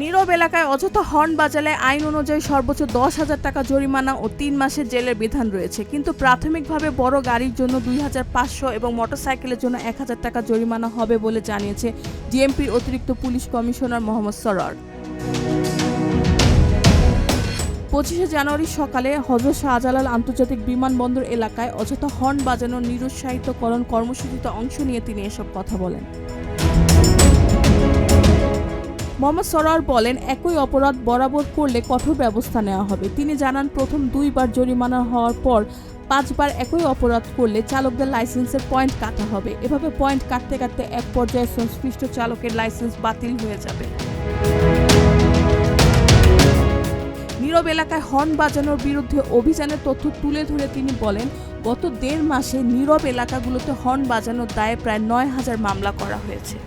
নীরব এলাকায় অযথা হর্ন বাজালে আইন অনুযায়ী সর্বোচ্চ 10,000 টাকা জরিমানা ও 3 মাসের জেলের বিধান রয়েছে, কিন্তু প্রাথমিকভাবে বড় গাড়ির জন্য 2,500 এবং মোটরসাইকেলের জন্য 1,000 টাকা জরিমানা হবে বলে জানিয়েছে ডিএমপির অতিরিক্ত পুলিশ কমিশনার মোহাম্মদ সরোয়ার। 25শে জানুয়ারি সকালে হযরত শাহজালাল আন্তর্জাতিক বিমানবন্দর এলাকায় অযথা হর্ন বাজানোর নিরুৎসাহিতকরণ কর্মসূচিতে অংশ নিয়ে তিনি এসব কথা বলেন। মোহাম্মদ সরোয়ার বলেন, একই অপরাধ বরাবর করলে কঠোর ব্যবস্থা নেওয়া হবে। তিনি জানান, প্রথম 2 বার জরিমানা হওয়ার পর 5 বার একই অপরাধ করলে চালকদের লাইসেন্সের পয়েন্ট কাটা হবে। এভাবে পয়েন্ট কাটতে কাটতে এক পর্যায়ে সংশ্লিষ্ট চালকের লাইসেন্স বাতিল হয়ে যাবে। নীরব এলাকায় হর্ন বাজানোর বিরুদ্ধে অভিযানের তথ্য তুলে ধরে তিনি বলেন, গত 1.5 মাসে নীরব এলাকাগুলোতে হর্ন বাজানোর দায়ে প্রায় 9,000 মামলা করা হয়েছে।